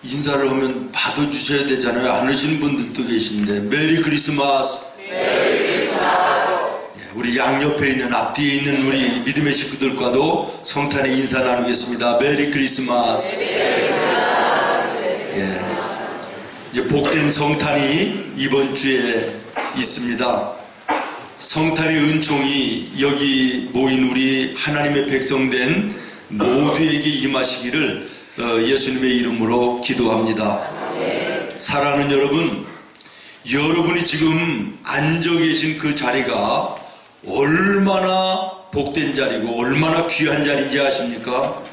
인사를 하면 받아주셔야 되잖아요. 안 하시는 분들도 계신데. 메리 크리스마스. 우리 양옆에 있는 앞뒤에 있는 우리 믿음의 식구들과도 성탄의 인사 나누겠습니다. 메리 크리스마스. 이제 복된 성탄이 이번 주에 있습니다. 성탄의 은총이 여기 모인 우리 하나님의 백성된 모두에게 임하시기를 예수님의 이름으로 기도합니다. 사랑하는 여러분, 여러분이 지금 앉아 계신 그 자리가 얼마나 복된 자리고 얼마나 귀한 자리인지 아십니까?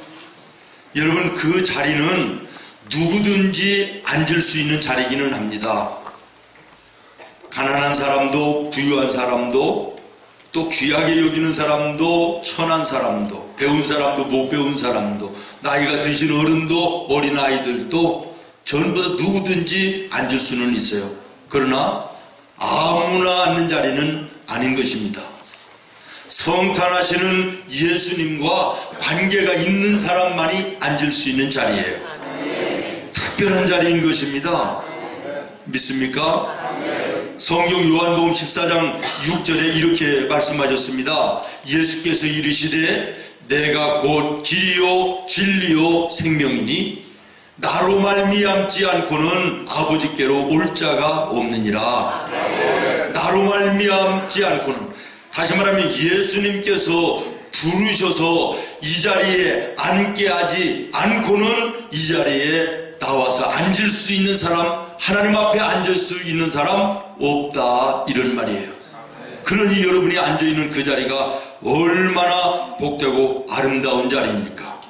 여러분, 그 자리는 누구든지 앉을 수 있는 자리기는 합니다. 가난한 사람도 부유한 사람도 또 귀하게 여기는 사람도 천한 사람도 배운 사람도 못 배운 사람도 나이가 드신 어른도 어린아이들도 전부 다 누구든지 앉을 수는 있어요. 그러나 아무나 앉는 자리는 아닌 것입니다. 성탄하시는 예수님과 관계가 있는 사람만이 앉을 수 있는 자리예요. 특별한 자리인 것입니다. 믿습니까? 성경 요한복음 14장 6절에 이렇게 말씀하셨습니다. 예수께서 이르시되 내가 곧 길이요 진리요 생명이니 나로 말미암지 않고는 아버지께로 올 자가 없느니라. 나로 말미암지 않고는, 다시 말하면 예수님께서 부르셔서 이 자리에 앉게 하지 않고는 이 자리에 나와서 앉을 수 있는 사람, 하나님 앞에 앉을 수 있는 사람 없다, 이런 말이에요. 그러니 여러분이 앉아있는 그 자리가 얼마나 복되고 아름다운 자리입니까?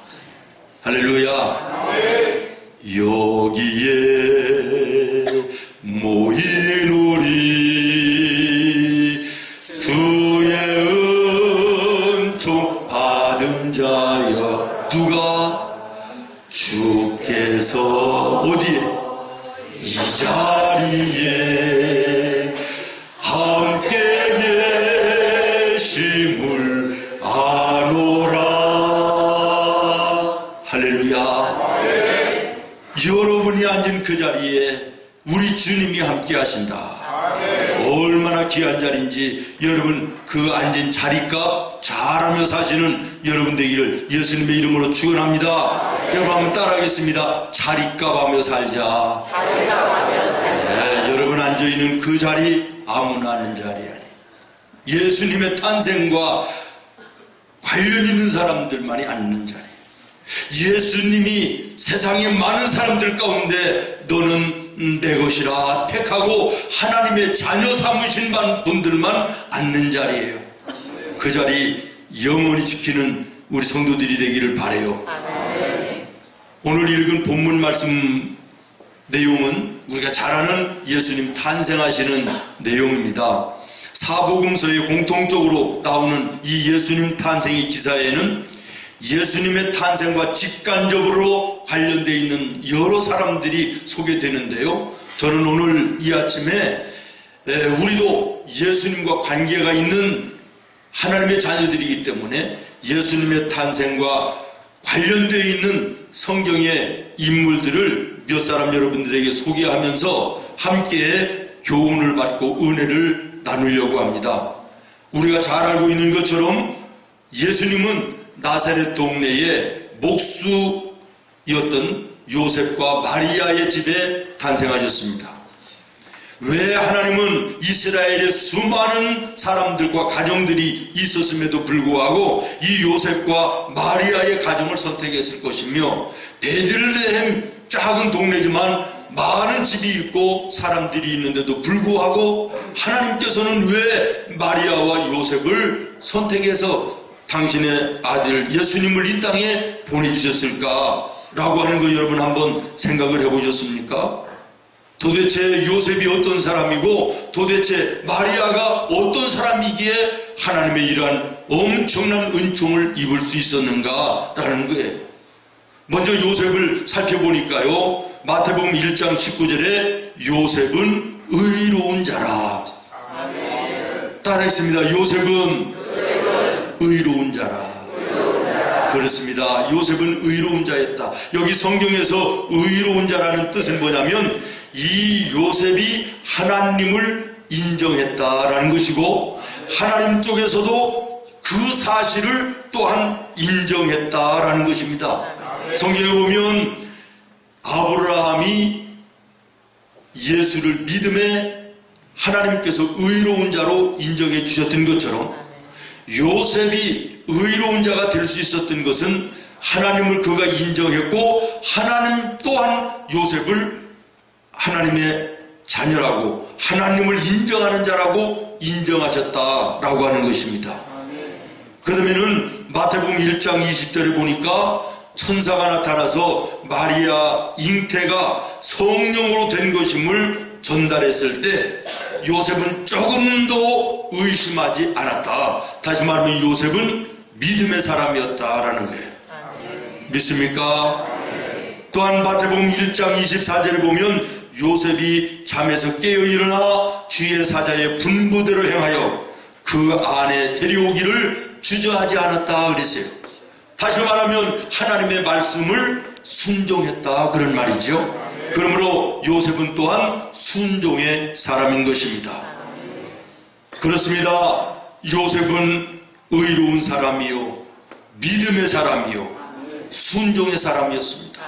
할렐루야. 여기에 모인 우리 주의 은총 받은 자여, 누가? 주께서 어디에? 이 자리에 함께 계심을 아노라. 할렐루야. 여러분이 앉은 그 자리에 우리 주님이 함께 하신다. 얼마나 귀한 자리인지 여러분 그 앉은 자리값 잘하며 사시는 여러분 되기를 예수님의 이름으로 축원합니다. 여러분 한번 따라하겠습니다. 자리값 하며 살자. 여러분 앉아있는 그 자리 아무나 앉는 자리 아니에요. 예수님의 탄생과 관련 있는 사람들만이 앉는 자리. 예수님이 세상의 많은 사람들 가운데 너는 내 것이라 택하고 하나님의 자녀 삼으신 분들만 앉는 자리예요. 그 자리 영원히 지키는 우리 성도들이 되기를 바라요. 오늘 읽은 본문 말씀 내용은 우리가 잘 아는 예수님 탄생하시는 내용입니다. 사복음서에 공통적으로 나오는 이 예수님 탄생의 기사에는 예수님의 탄생과 직간접으로 관련되어 있는 여러 사람들이 소개되는데요. 저는 오늘 이 아침에 우리도 예수님과 관계가 있는 하나님의 자녀들이기 때문에 예수님의 탄생과 관련되어 있는 성경의 인물들을 몇 사람 여러분들에게 소개하면서 함께 교훈을 받고 은혜를 나누려고 합니다. 우리가 잘 알고 있는 것처럼 예수님은 나사렛 동네의 목수였던 요셉과 마리아의 집에 탄생하셨습니다. 왜 하나님은 이스라엘의 수많은 사람들과 가정들이 있었음에도 불구하고 이 요셉과 마리아의 가정을 선택했을 것이며, 베들레헴 작은 동네지만 많은 집이 있고 사람들이 있는데도 불구하고 하나님께서는 왜 마리아와 요셉을 선택해서 당신의 아들 예수님을 이 땅에 보내주셨을까라고 하는 거 여러분 한번 생각을 해보셨습니까? 도대체 요셉이 어떤 사람이고 도대체 마리아가 어떤 사람이기에 하나님의 이러한 엄청난 은총을 입을 수 있었는가라는 거예요. 먼저 요셉을 살펴보니까요, 마태복음 1장 19절에 요셉은 의로운 자라. 따라했습니다. 요셉은 의로운 자라. 그렇습니다. 요셉은 의로운 자였다. 여기 성경에서 의로운 자라는 뜻은 뭐냐면 이 요셉이 하나님을 인정했다라는 것이고 하나님 쪽에서도 그 사실을 또한 인정했다라는 것입니다. 성경에 보면 아브라함이 예수를 믿음에 하나님께서 의로운 자로 인정해 주셨던 것처럼 요셉이 의로운 자가 될 수 있었던 것은 하나님을 그가 인정했고 하나님 또한 요셉을 하나님의 자녀라고 하나님을 인정하는 자라고 인정하셨다라고 하는 것입니다. 그러면은 마태복음 1장 20절에 보니까 천사가 나타나서 마리아 잉태가 성령으로 된 것임을 전달했을 때 요셉은 조금도 의심하지 않았다. 다시 말하면 요셉은 믿음의 사람이었다라는 거예요. 믿습니까? 또한 마태복음 1장 24절에 보면 요셉이 잠에서 깨어 일어나 주의 사자의 분부대로 행하여 그 안에 데려오기를 주저하지 않았다 그랬어요. 다시 말하면 하나님의 말씀을 순종했다 그런 말이죠. 그러므로 요셉은 또한 순종의 사람인 것입니다. 그렇습니다. 요셉은 의로운 사람이요 믿음의 사람이요 순종의 사람이었습니다.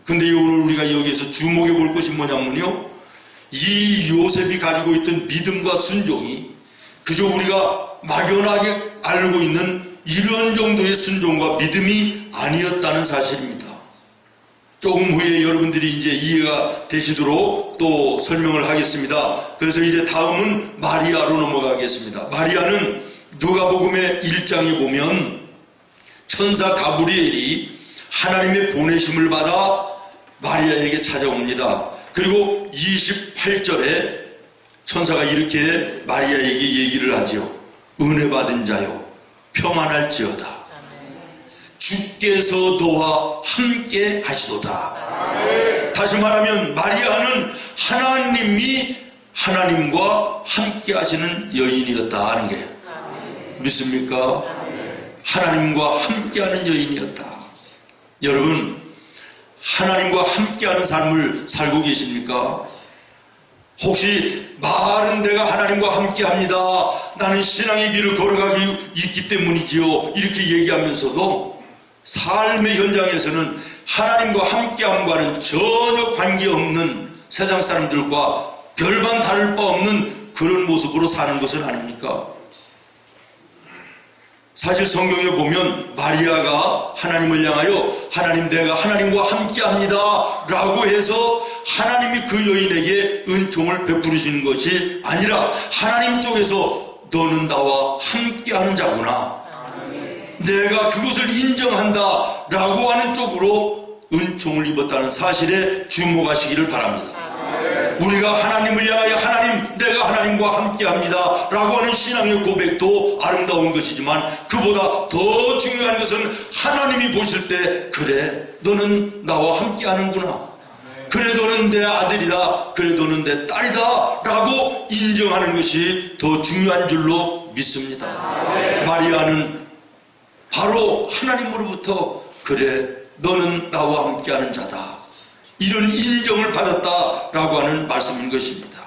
근데 오늘 우리가 여기에서 주목해 볼 것이 뭐냐면요, 이 요셉이 가지고 있던 믿음과 순종이 그저 우리가 막연하게 알고 있는 이런 정도의 순종과 믿음이 아니었다는 사실입니다. 조금 후에 여러분들이 이제 이해가 되시도록 또 설명을 하겠습니다. 그래서 이제 다음은 마리아로 넘어가겠습니다. 마리아는 누가복음의 1장에 보면 천사 가브리엘이 하나님의 보내심을 받아 마리아에게 찾아옵니다. 그리고 28절에 천사가 이렇게 마리아에게 얘기를 하죠. 은혜 받은 자요 평안할지어다. 주께서 너와 함께 하시도다. 다시 말하면 마리아는 하나님이 하나님과 함께 하시는 여인이었다 하는 게 믿습니까? 하나님과 함께하는 여인이었다. 여러분, 하나님과 함께하는 삶을 살고 계십니까? 혹시 말은 내가 하나님과 함께합니다. 나는 신앙의 길을 걸어가기 있기 때문이지요. 이렇게 얘기하면서도 삶의 현장에서는 하나님과 함께함과는 전혀 관계없는 세상 사람들과 별반 다를 바 없는 그런 모습으로 사는 것은 아닙니까? 사실 성경에 보면 마리아가 하나님을 향하여 하나님 내가 하나님과 함께합니다 라고 해서 하나님이 그 여인에게 은총을 베푸시는 것이 아니라 하나님 쪽에서 너는 나와 함께하는 자구나, 내가 그것을 인정한다 라고 하는 쪽으로 은총을 입었다는 사실에 주목하시기를 바랍니다. 우리가 하나님을 향하여 하나님 내가 하나님과 함께합니다 라고 하는 신앙의 고백도 아름다운 것이지만 그보다 더 중요한 것은 하나님이 보실 때 그래 너는 나와 함께하는구나, 그래 너는 내 아들이다, 그래 너는 내 딸이다 라고 인정하는 것이 더 중요한 줄로 믿습니다. 마리아는 바로 하나님으로부터 그래 너는 나와 함께하는 자다, 이런 인정을 받았다라고 하는 말씀인 것입니다.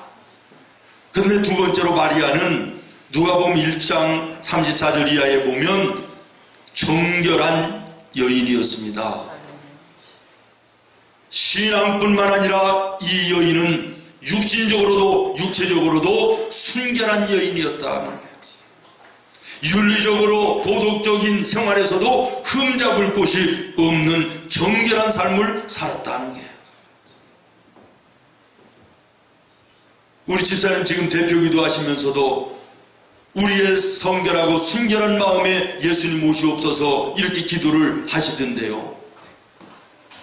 그런데 두 번째로 마리아는 누가복음 1장 34절 이하에 보면 정결한 여인이었습니다. 신앙뿐만 아니라 이 여인은 육신적으로도 육체적으로도 순결한 여인이었다. 윤리적으로 도덕적인 생활에서도 흠잡을 곳이 없는 정결한 삶을 살았다는 게, 우리 집사님 지금 대표기도 하시면서도 우리의 성결하고 순결한 마음에 예수님 오시옵소서 이렇게 기도를 하시던데요.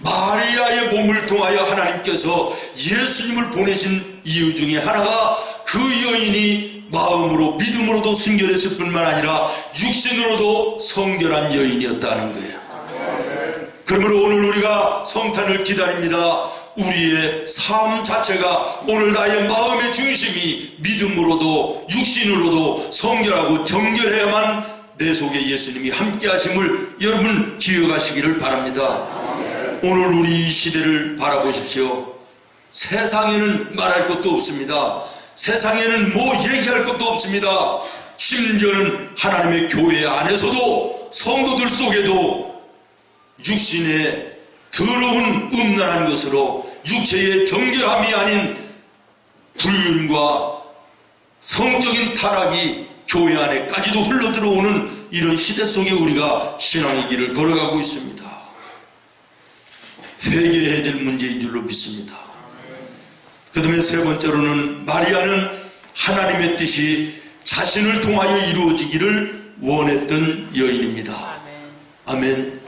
마리아의 몸을 통하여 하나님께서 예수님을 보내신 이유 중에 하나가 그 여인이 마음으로 믿음으로도 순결했을 뿐만 아니라 육신으로도 성결한 여인이었다는 거예요. 그러므로 오늘 우리가 성탄을 기다립니다. 우리의 삶 자체가 오늘 나의 마음의 중심이 믿음으로도 육신으로도 성결하고 정결해야만 내 속에 예수님이 함께 하심을 여러분 기억하시기를 바랍니다. 오늘 우리 이 시대를 바라보십시오. 세상에는 말할 것도 없습니다. 세상에는 뭐 얘기할 것도 없습니다. 심지어는 하나님의 교회 안에서도 성도들 속에도 육신의 더러운 음란한 것으로 육체의 정결함이 아닌 불륜과 성적인 타락이 교회 안에까지도 흘러들어오는 이런 시대 속에 우리가 신앙의 길을 걸어가고 있습니다. 회개해야 될 문제인 줄로 믿습니다. 그 다음에 세 번째로는 마리아는 하나님의 뜻이 자신을 통하여 이루어지기를 원했던 여인입니다. 아멘.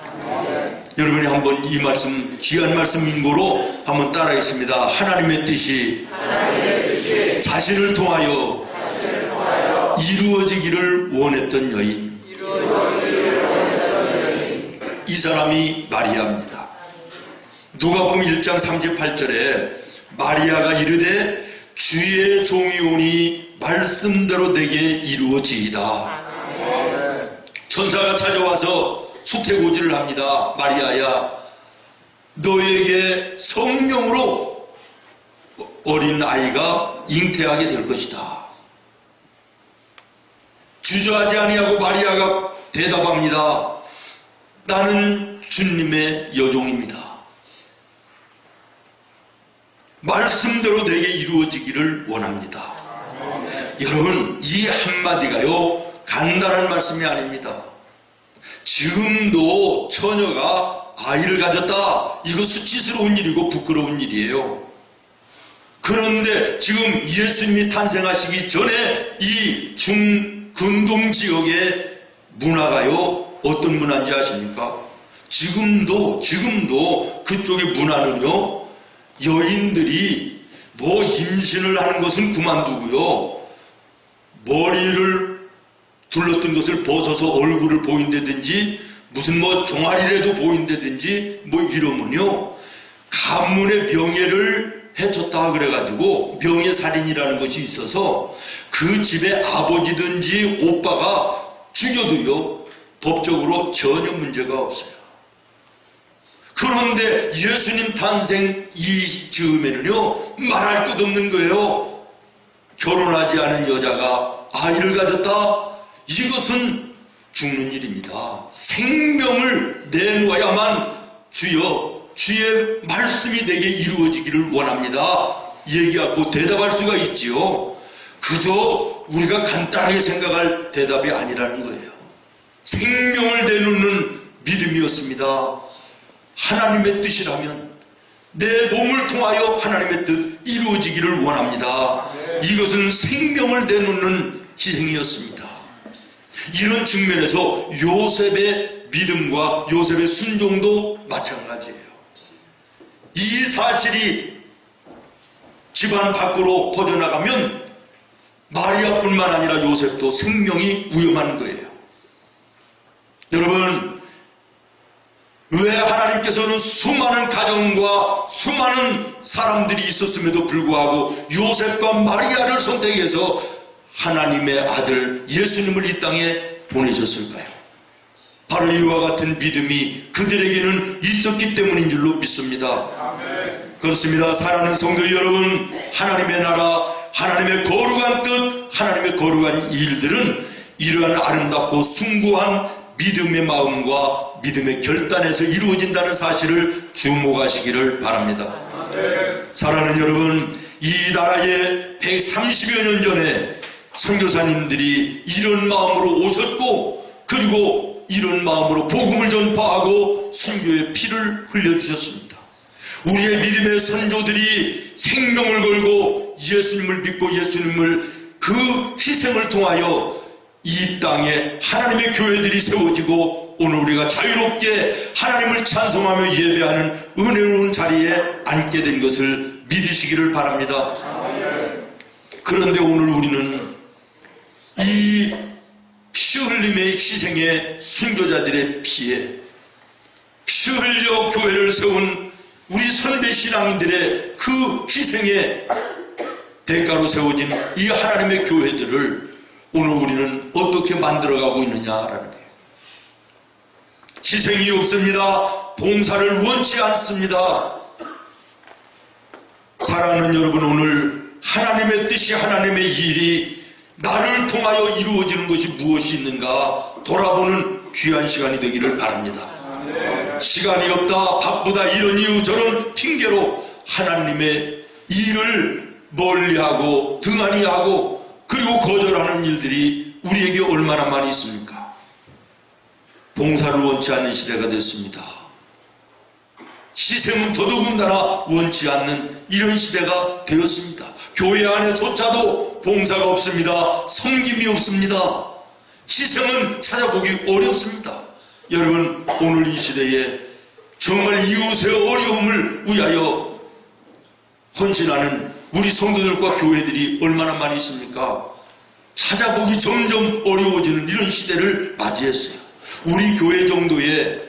여러분이 한번 이 말씀, 귀한 말씀 인고로 한번 따라하겠습니다. 하나님의 뜻이 자신을 통하여 이루어지기를 원했던 여인. 이 사람이 마리아입니다. 누가복음 1장 38절에 마리아가 이르되 주의 종이 오니 말씀대로 내게 이루어지이다. 천사가 찾아와서 수태고지를 합니다. 마리아야, 너에게 성령으로 어린 아이가 잉태하게 될 것이다. 주저하지 아니하고 마리아가 대답합니다. 나는 주님의 여종입니다. 말씀대로 내게 이루어지기를 원합니다. 여러분, 이 한마디가요 간단한 말씀이 아닙니다. 지금도 처녀가 아이를 가졌다, 이거 수치스러운 일이고 부끄러운 일이에요. 그런데 지금 예수님이 탄생하시기 전에 이 중근동 지역의 문화가요 어떤 문화인지 아십니까? 지금도 그쪽의 문화는요, 여인들이 뭐 임신을 하는 것은 그만두고요, 머리를 둘렀던 것을 벗어서 얼굴을 보인다든지 무슨 뭐 종아리라도 보인다든지 뭐 이러면요 가문의 명예를 해쳤다 그래가지고 명예살인이라는 것이 있어서 그 집의 아버지든지 오빠가 죽여도요 법적으로 전혀 문제가 없어요. 그런데 예수님 탄생 이 즈음에는요 말할 것 없는 거예요. 결혼하지 않은 여자가 아이를 가졌다? 이것은 죽는 일입니다. 생명을 내놓아야만 주여 주의 말씀이 내게 이루어지기를 원합니다 얘기하고 대답할 수가 있지요. 그저 우리가 간단하게 생각할 대답이 아니라는 거예요. 생명을 내놓는 믿음이었습니다. 하나님의 뜻이라면 내 몸을 통하여 하나님의 뜻 이루어지기를 원합니다. 이것은 생명을 내놓는 희생이었습니다. 이런 측면에서 요셉의 믿음과 요셉의 순종도 마찬가지예요. 이 사실이 집안 밖으로 퍼져나가면 마리아뿐만 아니라 요셉도 생명이 위험한 거예요. 여러분, 왜 하나님께서는 수많은 가정과 수많은 사람들이 있었음에도 불구하고 요셉과 마리아를 선택해서 하나님의 아들 예수님을 이 땅에 보내셨을까요? 바로 이와 같은 믿음이 그들에게는 있었기 때문인 줄로 믿습니다. 아멘. 그렇습니다. 사랑하는 성도 여러분, 하나님의 나라, 하나님의 거룩한 뜻, 하나님의 거룩한 일들은 이러한 아름답고 숭고한 믿음의 마음과 믿음의 결단에서 이루어진다는 사실을 주목하시기를 바랍니다. 아멘. 사랑하는 여러분, 이 나라에 130여 년 전에 선교사님들이 이런 마음으로 오셨고 그리고 이런 마음으로 복음을 전파하고 순교의 피를 흘려주셨습니다. 우리의 믿음의 선조들이 생명을 걸고 예수님을 믿고 예수님을 그 희생을 통하여 이 땅에 하나님의 교회들이 세워지고 오늘 우리가 자유롭게 하나님을 찬송하며 예배하는 은혜로운 자리에 앉게 된 것을 믿으시기를 바랍니다. 그런데 오늘 우리는 이 피 흘림의 희생의 순교자들의 피에 피 흘려 교회를 세운 우리 선배 신앙인들의 그 희생의 대가로 세워진 이 하나님의 교회들을 오늘 우리는 어떻게 만들어가고 있느냐라는 거예요. 희생이 없습니다. 봉사를 원치 않습니다. 사랑하는 여러분, 오늘 하나님의 뜻이, 하나님의 일이 나를 통하여 이루어지는 것이 무엇이 있는가 돌아보는 귀한 시간이 되기를 바랍니다. 시간이 없다, 바쁘다, 이런 이유 저런 핑계로 하나님의 일을 멀리하고 등한히하고 그리고 거절하는 일들이 우리에게 얼마나 많이 있습니까? 봉사를 원치 않는 시대가 됐습니다. 희생은 더더군다나 원치 않는 이런 시대가 되었습니다. 교회 안에조차도 봉사가 없습니다. 섬김이 없습니다. 희생은 찾아보기 어렵습니다. 여러분, 오늘 이 시대에 정말 이웃의 어려움을 위하여 헌신하는 우리 성도들과 교회들이 얼마나 많이 있습니까? 찾아보기 점점 어려워지는 이런 시대를 맞이했어요. 우리 교회 정도의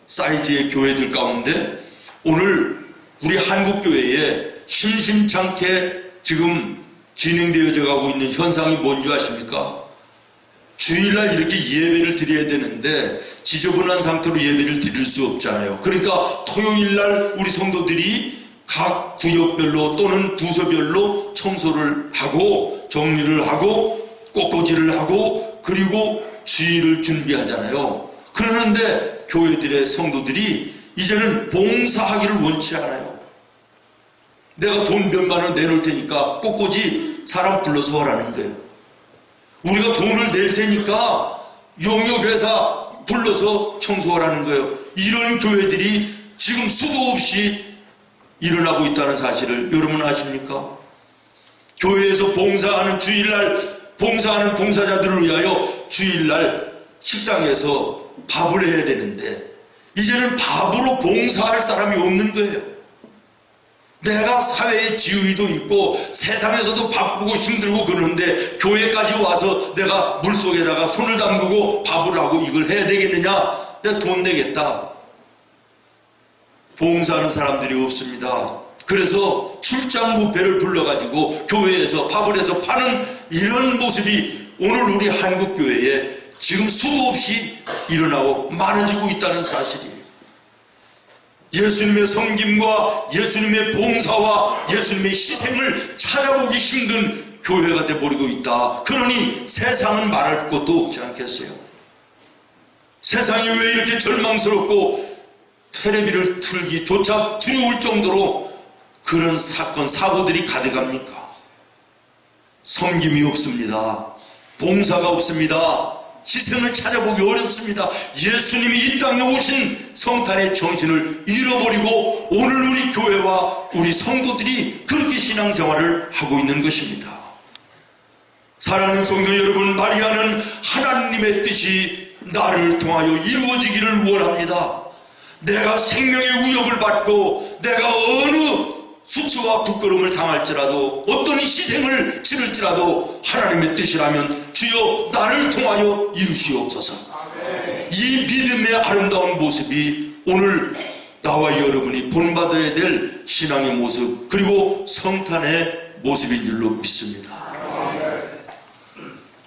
사이즈의 교회들 가운데 오늘 우리 한국교회에 심심찮게 지금 진행되어져 가고 있는 현상이 뭔지 아십니까? 주일날 이렇게 예배를 드려야 되는데 지저분한 상태로 예배를 드릴 수 없잖아요. 그러니까 토요일날 우리 성도들이 각 구역별로 또는 부서별로 청소를 하고 정리를 하고 꽃꽂이를 하고 그리고 주일을 준비하잖아요. 그러는데 교회들의 성도들이 이제는 봉사하기를 원치 않아요. 내가 돈 몇만 원 내놓을 테니까 꽃꽂이 사람 불러서 하라는 거예요. 우리가 돈을 낼 테니까 용역회사 불러서 청소하라는 거예요. 이런 교회들이 지금 수도 없이 일어나고 있다는 사실을 여러분 아십니까? 교회에서 봉사하는 주일날 봉사하는 봉사자들을 위하여 주일날 식당에서 밥을 해야 되는데 이제는 밥으로 봉사할 사람이 없는 거예요. 내가 사회의 지위도 있고 세상에서도 바쁘고 힘들고 그러는데 교회까지 와서 내가 물속에다가 손을 담그고 밥을 하고 이걸 해야 되겠느냐? 내가 돈 내겠다. 봉사하는 사람들이 없습니다. 그래서 출장 뷔페를 불러가지고 교회에서 밥을 해서 파는 이런 모습이 오늘 우리 한국교회에 지금 수도 없이 일어나고 많아지고 있다는 사실이에요. 예수님의 섬김과 예수님의 봉사와 예수님의 희생을 찾아보기 힘든 교회가 되어버리고 있다. 그러니 세상은 말할 것도 없지 않겠어요? 세상이 왜 이렇게 절망스럽고 텔레비를 틀기조차 두려울 정도로 그런 사건, 사고들이 가득합니까? 섬김이 없습니다. 봉사가 없습니다. 희생을 찾아보기 어렵습니다. 예수님이 이 땅에 오신 성탄의 정신을 잃어버리고 오늘 우리 교회와 우리 성도들이 그렇게 신앙생활을 하고 있는 것입니다. 사랑하는 성도 여러분, 마리아는 하나님의 뜻이 나를 통하여 이루어지기를 원합니다. 내가 생명의 위협을 받고 내가 어느 수치와 부끄러움을 당할지라도 어떤 희생을 치를지라도 하나님의 뜻이라면 주여 나를 통하여 이루시옵소서. 이 믿음의 아름다운 모습이 오늘 나와 여러분이 본받아야 될 신앙의 모습 그리고 성탄의 모습인 줄로 믿습니다.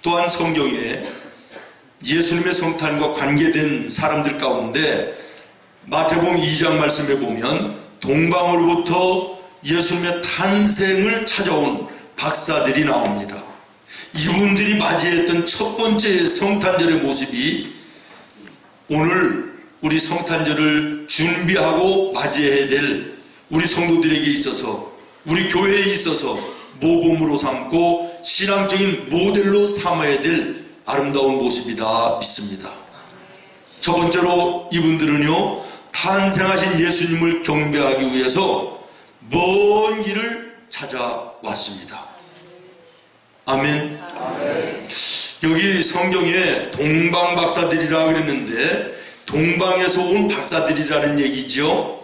또한 성경에 예수님의 성탄과 관계된 사람들 가운데 마태복음 2장 말씀에 보면 동방으로부터 예수님의 탄생을 찾아온 박사들이 나옵니다. 이분들이 맞이했던 첫 번째 성탄절의 모습이 오늘 우리 성탄절을 준비하고 맞이해야 될 우리 성도들에게 있어서 우리 교회에 있어서 모범으로 삼고 신앙적인 모델로 삼아야 될 아름다운 모습이다 믿습니다. 첫 번째로 이분들은요 탄생하신 예수님을 경배하기 위해서 먼 길을 찾아왔습니다. 아멘. 여기 성경에 동방 박사들이라 그랬는데 동방에서 온 박사들이라는 얘기죠.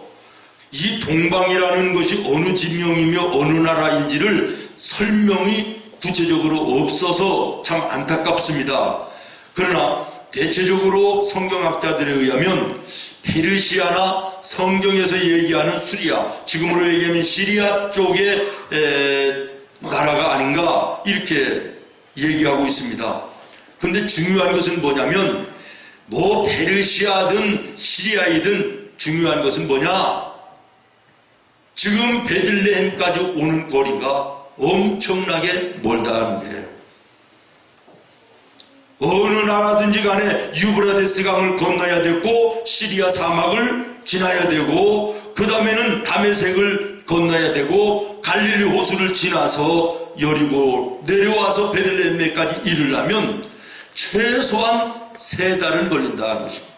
이 동방이라는 것이 어느 지명이며 어느 나라인지를 설명이 구체적으로 없어서 참 안타깝습니다. 그러나 대체적으로 성경학자들에 의하면 페르시아나 성경에서 얘기하는 수리아, 지금으로 얘기하면 시리아 쪽의 나라가 아닌가 이렇게 얘기하고 있습니다. 근데 중요한 것은 뭐냐면 뭐 페르시아든 시리아이든 중요한 것은 뭐냐? 지금 베들레헴까지 오는 거리가 엄청나게 멀다는 거예요. 어느 나라든지 간에 유브라데스 강을 건너야 되고 시리아 사막을 지나야 되고 그 다음에는 다메섹을 건너야 되고 갈릴리 호수를 지나서 여리고 내려와서 베들레헴에까지 이르려면 최소한 3달은 걸린다는 것입니다.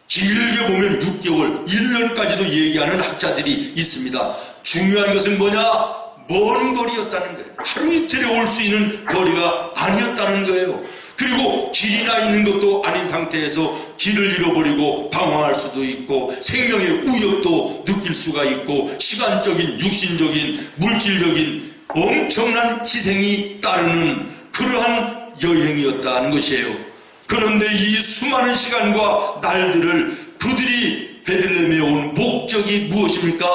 길게 보면 6개월, 1년까지도 얘기하는 학자들이 있습니다. 중요한 것은 뭐냐? 먼 거리였다는 거예요. 하루 이틀에 올 수 있는 거리가 아니었다는 거예요. 그리고 길이나 있는 것도 아닌 상태에서 길을 잃어버리고 방황할 수도 있고 생명의 우역도 느낄 수가 있고 시간적인, 육신적인, 물질적인 엄청난 희생이 따르는 그러한 여행이었다는 것이에요. 그런데 이 수많은 시간과 날들을 그들이 베들레헴에 온 목적이 무엇입니까?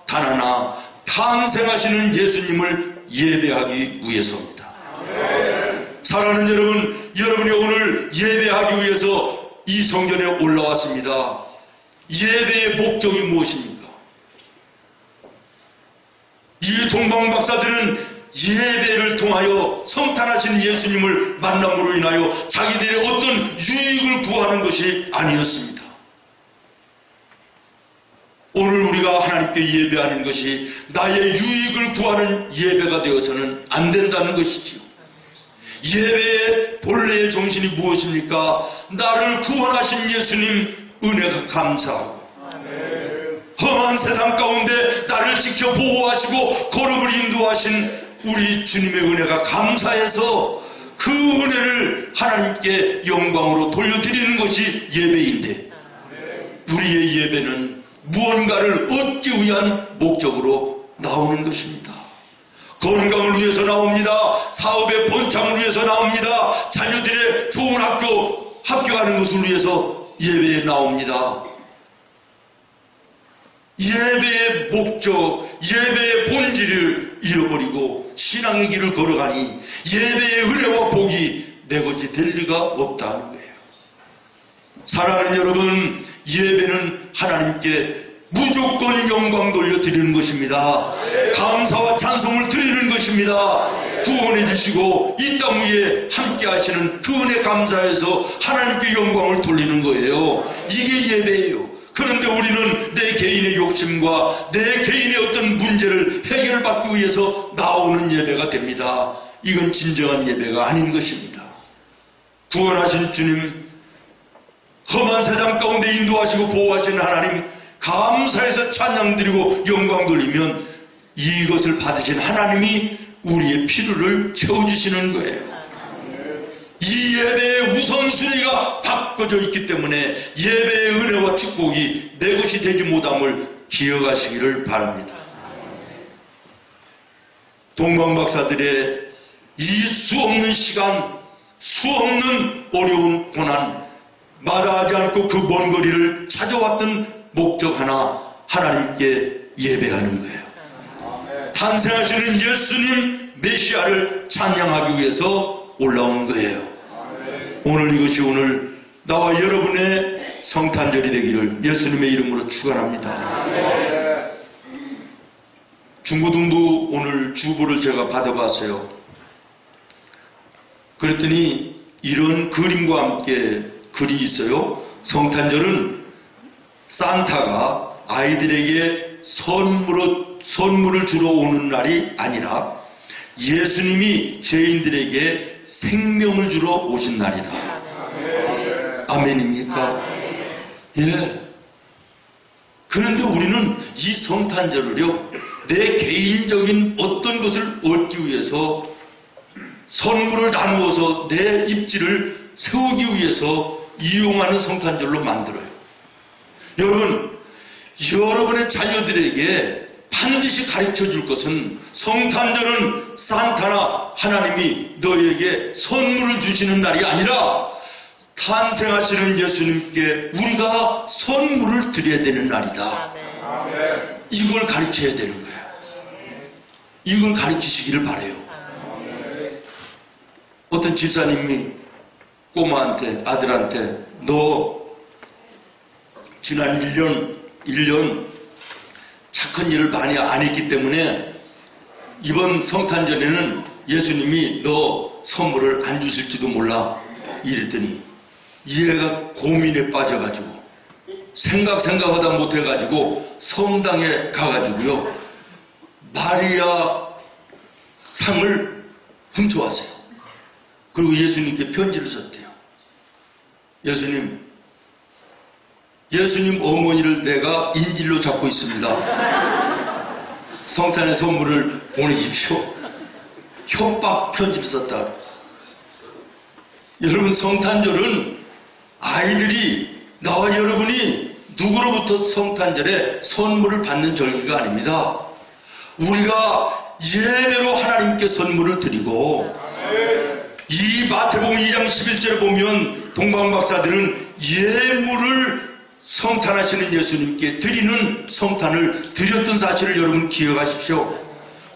단 하나, 탄생하시는 예수님을 예배하기 위해서입니다. 사랑하는 여러분, 여러분이 오늘 예배하기 위해서 이 성전에 올라왔습니다. 예배의 목적이 무엇입니까? 이 동방박사들은 예배를 통하여 성탄하신 예수님을 만남으로 인하여 자기들의 어떤 유익을 구하는 것이 아니었습니다. 오늘 우리가 하나님께 예배하는 것이 나의 유익을 구하는 예배가 되어서는 안 된다는 것이지요. 예배의 본래의 정신이 무엇입니까? 나를 구원하신 예수님 은혜가 감사하고 험한 세상 가운데 나를 지켜 보호하시고 거룩을 인도하신 우리 주님의 은혜가 감사해서 그 은혜를 하나님께 영광으로 돌려드리는 것이 예배인데 우리의 예배는 무언가를 얻기 위한 목적으로 나오는 것입니다. 건강을 위해서 나옵니다. 사업의 번창을 위해서 나옵니다. 자녀들의 좋은 학교 합격하는 것을 위해서 예배에 나옵니다. 예배의 목적, 예배의 본질을 잃어버리고 신앙의 길을 걸어가니 예배의 은혜와 복이 내 것이 될 리가 없다는 거예요. 사랑하는 여러분, 예배는 하나님께 무조건 영광 돌려드리는 것입니다. 감사와 찬송을 드리는 것입니다. 구원해 주시고 이 땅 위에 함께 하시는 그 은혜 감사해서 하나님께 영광을 돌리는 거예요. 이게 예배예요. 그런데 우리는 내 개인의 욕심과 내 개인의 어떤 문제를 해결받기 위해서 나오는 예배가 됩니다. 이건 진정한 예배가 아닌 것입니다. 구원하신 주님, 험한 세상 가운데 인도하시고 보호하시는 하나님, 감사해서 찬양드리고 영광 돌리면 이것을 받으신 하나님이 우리의 필요를 채워주시는 거예요. 이 예배의 우선순위가 바꿔져 있기 때문에 예배의 은혜와 축복이 내 것이 되지 못함을 기억하시기를 바랍니다. 동방박사들의 이 수없는 시간, 수없는 어려운 고난, 마다하지 않고 그 먼 거리를 찾아왔던 목적 하나, 하나님께 예배하는 거예요. 탄생하시는 예수님 메시아를 찬양하기 위해서 올라온 거예요. 오늘 이것이 오늘 나와 여러분의 성탄절이 되기를 예수님의 이름으로 축원합니다. 중고등부 오늘 주보를 제가 받아봤어요. 그랬더니 이런 그림과 함께 글이 있어요. 성탄절은 산타가 아이들에게 선물을 주러 오는 날이 아니라 예수님이 죄인들에게 생명을 주러 오신 날이다. 아멘입니까? 예. 그런데 우리는 이 성탄절을요, 내 개인적인 어떤 것을 얻기 위해서 선물을 나누어서 내 입지를 세우기 위해서 이용하는 성탄절로 만들어요. 여러분, 여러분의 자녀들에게 반드시 가르쳐 줄 것은 성탄절은 산타나 하나님이 너에게 선물을 주시는 날이 아니라 탄생하시는 예수님께 우리가 선물을 드려야 되는 날이다. 이걸 가르쳐야 되는 거예요. 이걸 가르치시기를 바라요. 어떤 집사님이 꼬마한테, 아들한테, 너 지난 1년 착한 일을 많이 안 했기 때문에 이번 성탄절에는 예수님이 너 선물을 안 주실지도 몰라. 이랬더니 얘가 고민에 빠져가지고 생각하다 못해가지고 성당에 가가지고요, 마리아 상을 훔쳐왔어요. 그리고 예수님께 편지를 썼대요. 예수님 어머니를 내가 인질로 잡고 있습니다. 성탄의 선물을 보내십시오. 협박 편지를 썼다. 여러분, 성탄절은 아이들이, 나와 여러분이 누구로부터 성탄절에 선물을 받는 절기가 아닙니다. 우리가 예배로 하나님께 선물을 드리고, 이 마태복음 2장 11절에 보면 동방박사들은 예물을 성탄하시는 예수님께 드리는 성탄을 드렸던 사실을 여러분 기억하십시오.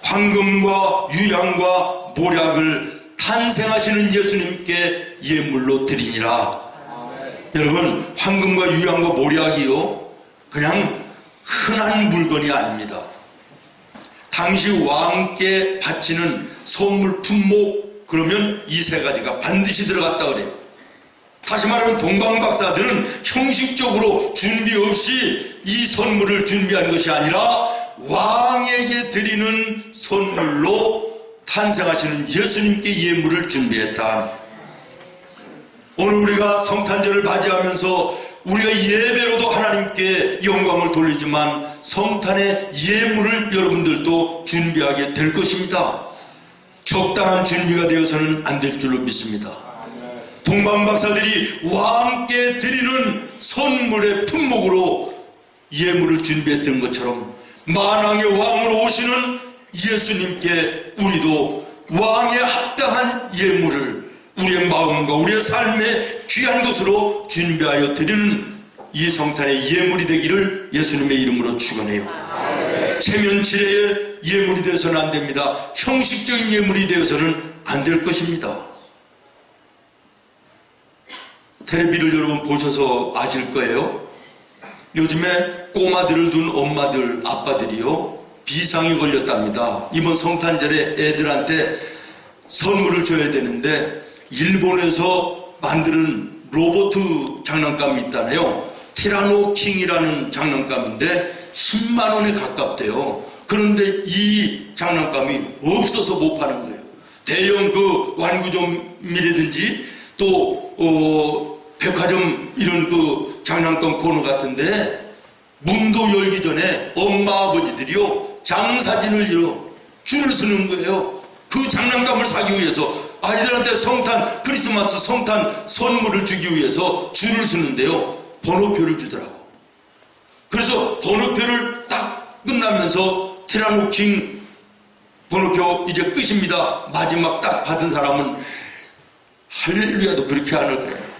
황금과 유향과 모략을 탄생하시는 예수님께 예물로 드리니라. 여러분, 황금과 유향과 모략이요, 그냥 흔한 물건이 아닙니다. 당시 왕께 바치는 선물 품목, 그러면 이 세 가지가 반드시 들어갔다 그래요. 다시 말하면 동방박사들은 형식적으로 준비 없이 이 선물을 준비한 것이 아니라 왕에게 드리는 선물로 탄생하시는 예수님께 예물을 준비했다. 오늘 우리가 성탄절을 맞이하면서 우리가 예배로도 하나님께 영광을 돌리지만 성탄의 예물을 여러분들도 준비하게 될 것입니다. 적당한 준비가 되어서는 안 될 줄로 믿습니다. 동방박사들이 왕께 드리는 선물의 품목으로 예물을 준비했던 것처럼 만왕의 왕으로 오시는 예수님께 우리도 왕에 합당한 예물을 우리의 마음과 우리의 삶의 귀한 것으로 준비하여 드리는 이 성탄의 예물이 되기를 예수님의 이름으로 축원해요. 체면치레의 예물이 되어서는 안 됩니다. 형식적인 예물이 되어서는 안 될 것입니다. 텔레비를 여러분 보셔서 아실 거예요. 요즘에 꼬마들을 둔 엄마들, 아빠들이요, 비상이 걸렸답니다. 이번 성탄절에 애들한테 선물을 줘야 되는데 일본에서 만드는 로봇 장난감이 있다네요. 티라노 킹이라는 장난감인데 10만 원에 가깝대요. 그런데 이 장난감이 없어서 못 파는 거예요. 대형 그 완구점이라든지 또 백화점 이런 그 장난감 코너 같은데 문도 열기 전에 엄마 아버지들이요, 장사진을 줄을 서는 거예요. 그 장난감을 사기 위해서 아이들한테 성탄, 크리스마스 성탄 선물을 주기 위해서 줄을 서는데요, 번호표를 주더라고. 그래서 번호표를 딱 끝나면서 티라노킹 번호표 이제 끝입니다. 마지막 딱 받은 사람은 할렐루야도 그렇게 안 할 거예요.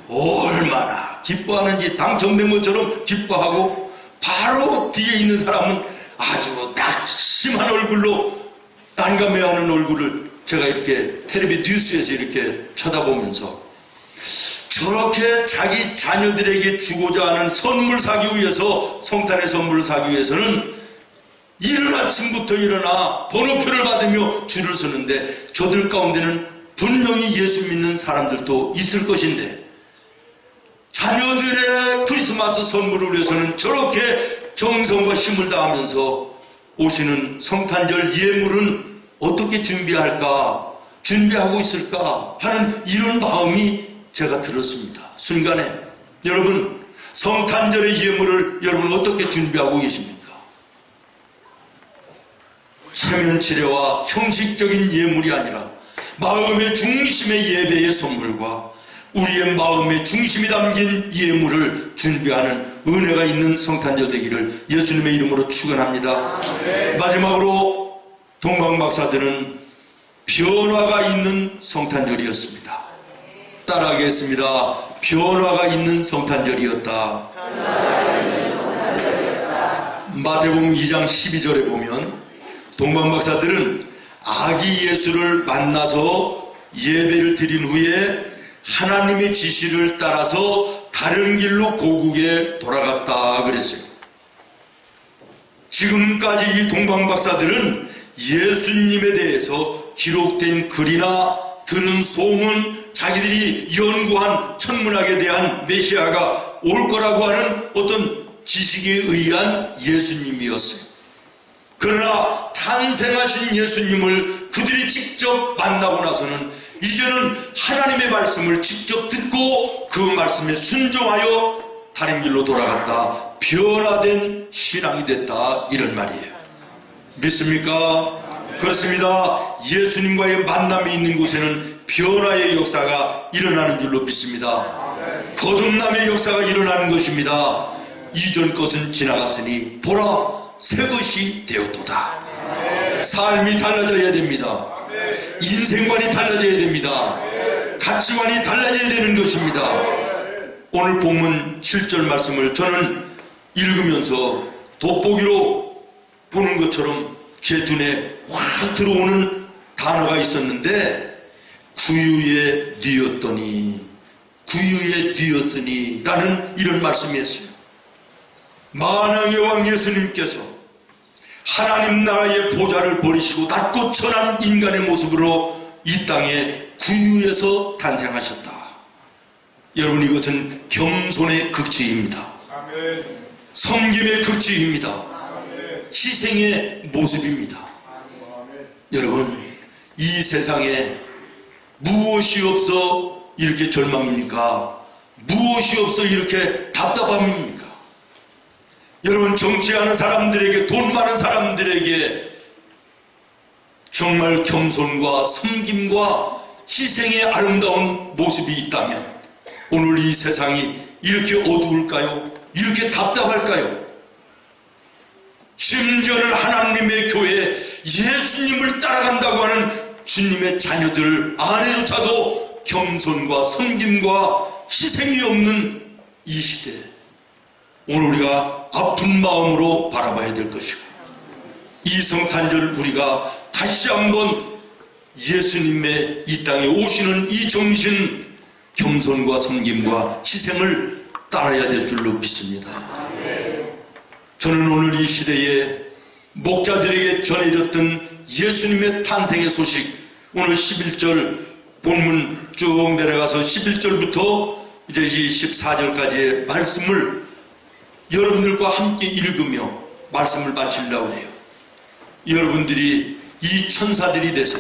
얼마나 기뻐하는지, 당첨된 것처럼 기뻐하고, 바로 뒤에 있는 사람은 아주 낙심한 얼굴로 난감해하는 얼굴을 제가 이렇게 텔레비 뉴스에서 이렇게 쳐다보면서, 저렇게 자기 자녀들에게 주고자 하는 선물 사기 위해서, 성탄의 선물을 사기 위해서는 이른 아침부터 일어나 번호표를 받으며 줄을 서는데, 저들 가운데는 분명히 예수 믿는 사람들도 있을 것인데, 자녀들의 크리스마스 선물을 위해서는 저렇게 정성과 힘을 다하면서 오시는 성탄절 예물은 어떻게 준비할까, 준비하고 있을까 하는 이런 마음이 제가 들었습니다. 순간에. 여러분, 성탄절의 예물을 여러분 어떻게 준비하고 계십니까? 체면치레와 형식적인 예물이 아니라 마음의 중심의 예배의 선물과 우리의 마음의 중심이 담긴 예물을 준비하는 은혜가 있는 성탄절 되기를 예수님의 이름으로 축원합니다. 마지막으로 동방박사들은 변화가 있는 성탄절이었습니다. 따라하겠습니다. 변화가 있는 성탄절이었다. 마태복음 2장 12절에 보면 동방박사들은 아기 예수를 만나서 예배를 드린 후에 하나님의 지시를 따라서 다른 길로 고국에 돌아갔다 그랬어요. 지금까지 이 동방박사들은 예수님에 대해서 기록된 글이나 드는 소문, 자기들이 연구한 천문학에 대한 메시아가 올 거라고 하는 어떤 지식에 의한 예수님이었어요. 그러나 탄생하신 예수님을 그들이 직접 만나고 나서는 이제는 하나님의 말씀을 직접 듣고 그 말씀에 순종하여 다른 길로 돌아갔다. 변화된 신앙이 됐다. 이런 말이에요. 믿습니까? 그렇습니다. 예수님과의 만남이 있는 곳에는 변화의 역사가 일어나는 줄로 믿습니다. 거듭남의 역사가 일어나는 것입니다. 이전 것은 지나갔으니 보라 새 것이 되었도다. 삶이 달라져야 됩니다. 인생관이 달라져야 됩니다. 가치관이 달라져야 되는 것입니다. 오늘 본문 7절 말씀을 저는 읽으면서 돋보기로 보는 것처럼 제 눈에 확 들어오는 단어가 있었는데 구유에 뉘었더니 구유에 뉘었으니 라는 이런 말씀이었어요. 만왕의 왕 예수님께서 하나님 나라의 보좌를 버리시고 낮고 천한 인간의 모습으로 이 땅에 구유에서 탄생하셨다. 여러분, 이것은 겸손의 극치입니다. 섬김의 극치입니다. 희생의 모습입니다. 여러분, 이 세상에 무엇이 없어 이렇게 절망입니까? 무엇이 없어 이렇게 답답함입니까? 여러분, 정치하는 사람들에게, 돈 많은 사람들에게 정말 겸손과 섬김과 희생의 아름다운 모습이 있다면 오늘 이 세상이 이렇게 어두울까요? 이렇게 답답할까요? 심지어는 하나님의 교회, 예수님을 따라간다고 하는 주님의 자녀들 안에조차도 겸손과 섬김과 희생이 없는 이 시대, 오늘 우리가 아픈 마음으로 바라봐야 될 것이고, 이 성탄절 우리가 다시 한번 예수님의 이 땅에 오시는 이 정신, 겸손과 섬김과 희생을 따라야 될 줄로 믿습니다. 저는 오늘 이 시대에 목자들에게 전해졌던 예수님의 탄생의 소식, 오늘 11절 본문 쭉 내려가서 11절부터 이제 이 14절까지의 말씀을 여러분들과 함께 읽으며 말씀을 마치려고 해요. 여러분들이 이 천사들이 돼서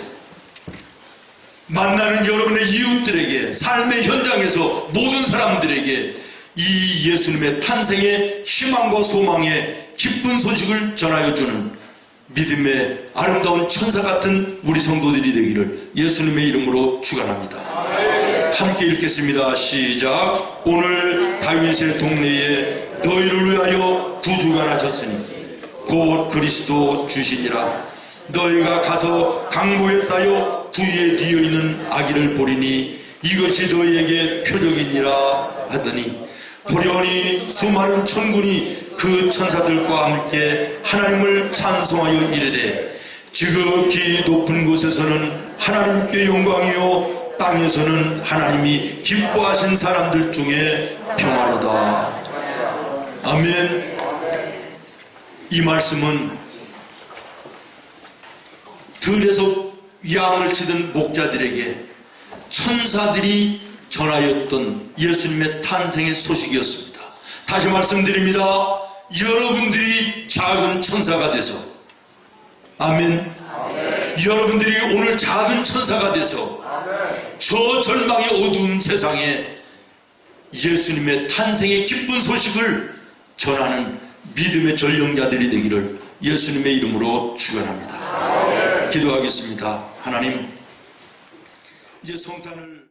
만나는 여러분의 이웃들에게, 삶의 현장에서 모든 사람들에게 이 예수님의 탄생의 희망과 소망의 기쁜 소식을 전하여주는 믿음의 아름다운 천사 같은 우리 성도들이 되기를 예수님의 이름으로 축원합니다. 함께 읽겠습니다. 시작. 오늘 다윗의 동네에 너희를 위하여 구주가 나셨으니 곧 그리스도 주시니라. 너희가 가서 강보에 쌓여 구유에 뉘어있는 아기를 보리니 이것이 너희에게 표적이니라 하더니 보려니 수많은 천군이 그 천사들과 함께 하나님을 찬송하여 이르되 지극히 높은 곳에서는 하나님께 영광이요 땅에서는 하나님이 기뻐하신 사람들 중에 평화로다. 아멘. 이 말씀은 들에서 양을 치던 목자들에게 천사들이 전하였던 예수님의 탄생의 소식이었습니다. 다시 말씀드립니다. 여러분들이 작은 천사가 돼서, 아멘. 여러분들이 오늘 작은 천사가 돼서 저 절망의 어두운 세상에 예수님의 탄생의 기쁜 소식을 전하는 믿음의 전령자들이 되기를 예수님의 이름으로 축원합니다. 기도하겠습니다. 하나님, 이제 성탄을